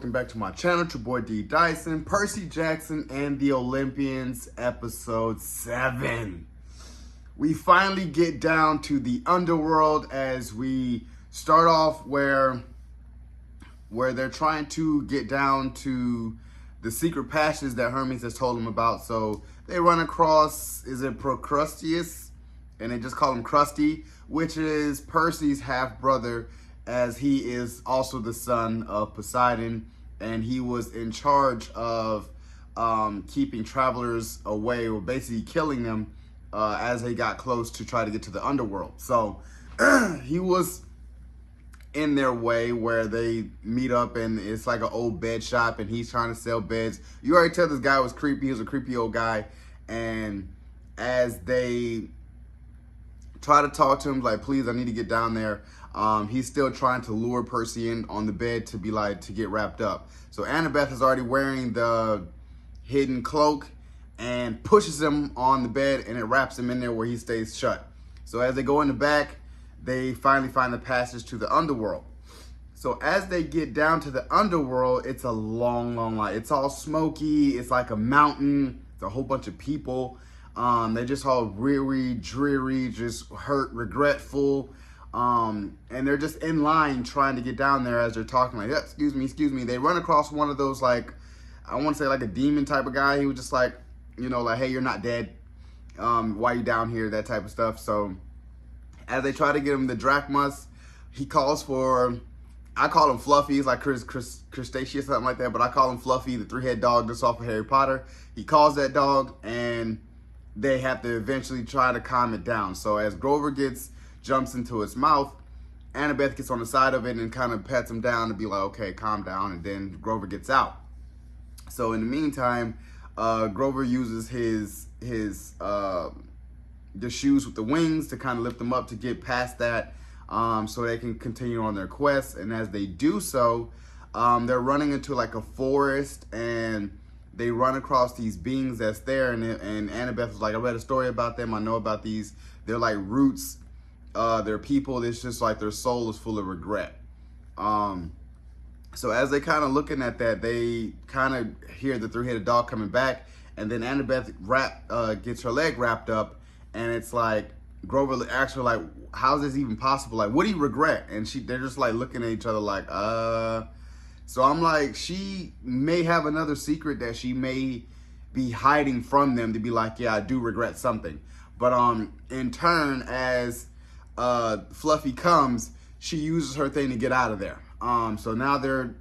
welcome back to my channel. It's your boy D Dyson, Percy Jackson and the Olympians, episode 7. We finally get down to the underworld as we start off where they're trying to get down to the secret passages that Hermes has told them about. So they run across, is it Procrusteus? And they just call him Krusty, which is Percy's half-brother, as he is also the son of Poseidon, and he was in charge of keeping travelers away, or basically killing them as they got close to try to get to the underworld. So he was in their way where they meet up, and it's like an old bed shop, and he's trying to sell beds. You already tell this guy was creepy. He was a creepy old guy, and as they try to talk to him, like, please, I need to get down there. He's still trying to lure Percy in on the bed to be like, to get wrapped up. So Annabeth is already wearing the hidden cloak and pushes him on the bed, and it wraps him in there where he stays shut. So as they go in the back, they finally find the passage to the underworld. So as they get down to the underworld, it's a long, long line. It's all smoky. It's like a mountain. It's a whole bunch of people. They're just all weary, dreary, just hurt, regretful. And they're just in line trying to get down there as they're talking like, yeah, excuse me. They run across one of those, like, I want to say like a demon type of guy. He was just like, you know, like, hey, you're not dead. Why you down here? That type of stuff. So as they try to get him the drachmas, he calls for, I call him Fluffy. He's like Crustaceous, something like that. But I call him Fluffy, the three-head dog that's off of Harry Potter. He calls that dog, and they have to eventually try to calm it down. So as Grover jumps into its mouth, Annabeth gets on the side of it and kind of pats him down to be like, okay, calm down, and then Grover gets out. So in the meantime, Grover uses the shoes with the wings to kind of lift them up to get past that, so they can continue on their quest. And as they do so, they're running into like a forest, and they run across these beings that's there, and Annabeth was like, I read a story about them, I know about these. They're like roots. They're people. It's just like their soul is full of regret. So as they kind of looking at that, they kind of hear the three-headed dog coming back, and then Annabeth gets her leg wrapped up, and it's like Grover asks her, like, how's this even possible? Like, what do you regret? And they're just like looking at each other like, So I'm like, she may have another secret that she may be hiding from them to be like, yeah, I do regret something. But in turn, as Fluffy comes, she uses her thing to get out of there. So now they're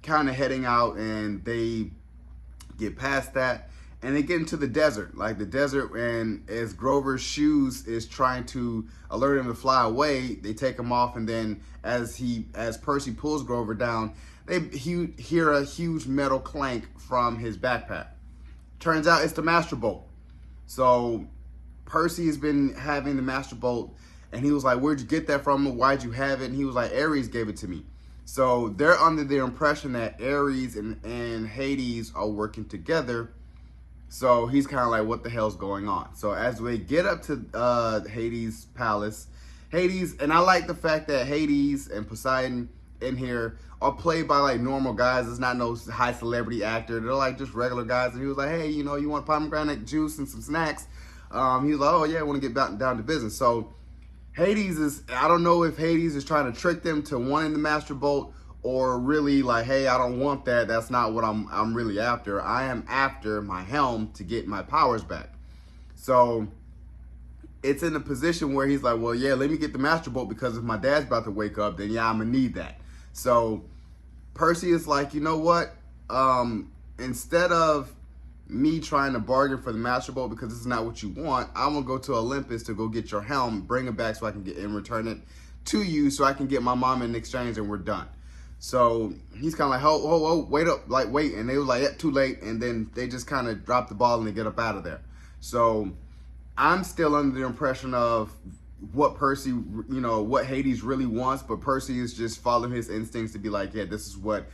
kind of heading out, and they get past that, and they get into the desert, and as Grover's shoes is trying to alert him to fly away, they take him off, and then as Percy pulls Grover down, they hear a huge metal clank from his backpack. Turns out it's the Master Bolt. So Percy has been having the Master Bolt, and he was like, where'd you get that from? Why'd you have it? And he was like, Ares gave it to me. So they're under the impression that Ares and Hades are working together. So he's kind of like, what the hell's going on? So as we get up to Hades' palace, and I like the fact that Hades and Poseidon in here are played by like normal guys. It's not no high celebrity actor. They're like just regular guys. And he was like, hey, you know, you want pomegranate juice and some snacks? He was like, oh yeah, I want to get down to business. So Hades is, I don't know if Hades is trying to trick them to wanting the Master Bolt, or really like, hey, I don't want that. That's not what I'm really after. I am after my helm to get my powers back. So it's in a position where he's like, well, yeah, let me get the Master Bolt, because if my dad's about to wake up, then yeah, I'm gonna need that. So Percy is like, you know what? Instead of me trying to bargain for the Master Bolt, because this is not what you want, I'm gonna go to Olympus to go get your helm, bring it back so I can get and return it to you, so I can get my mom in exchange, and we're done. So he's kind of like, oh, wait up, like, wait. And they were like, yeah, too late. And then they just kind of drop the ball and they get up out of there. So I'm still under the impression of what Percy, you know, what Hades really wants, but Percy is just following his instincts to be like, yeah, this is what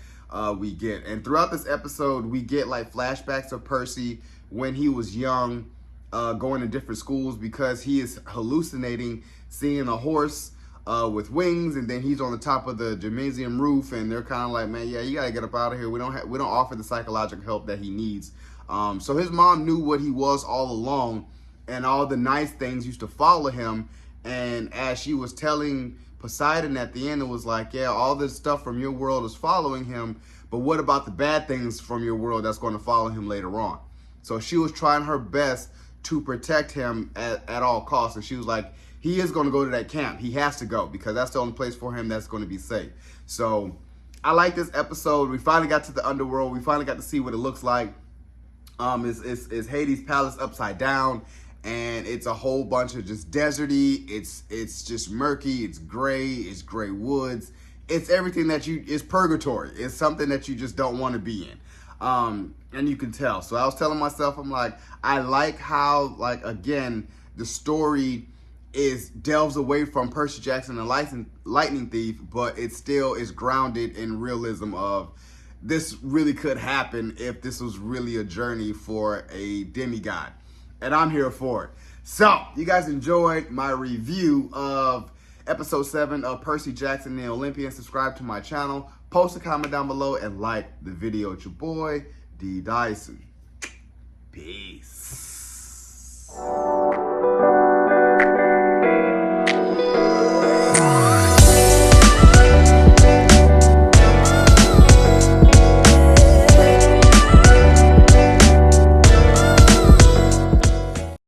we get. And throughout this episode, we get like flashbacks of Percy when he was young, going to different schools, because he is hallucinating, seeing a horse with wings, and then he's on the top of the gymnasium roof, and they're kind of like, man, yeah, you gotta get up out of here. We don't offer the psychological help that he needs. So his mom knew what he was all along, and all the nice things used to follow him. And as she was telling Poseidon at the end, it was like, yeah, all this stuff from your world is following him, but what about the bad things from your world that's going to follow him later on? So she was trying her best to protect him at all costs. And she was like, he is going to go to that camp. He has to go because that's the only place for him that's going to be safe. So I like this episode. We finally got to the underworld. We finally got to see what it looks like. It's Hades' palace upside down, and it's a whole bunch of just deserty. It's just murky. It's gray woods. It's everything that it's purgatory. It's something that you just don't want to be in. And you can tell. So I was telling myself, I'm like, I like how, like, again, the story delves away from Percy Jackson and Lightning Thief, but it still is grounded in realism of this really could happen if this was really a journey for a demigod. And I'm here for it. So, you guys enjoyed my review of episode 7 of Percy Jackson and the Olympians. Subscribe to my channel, post a comment down below, and like the video. It's your boy, D. Dyson. Peace.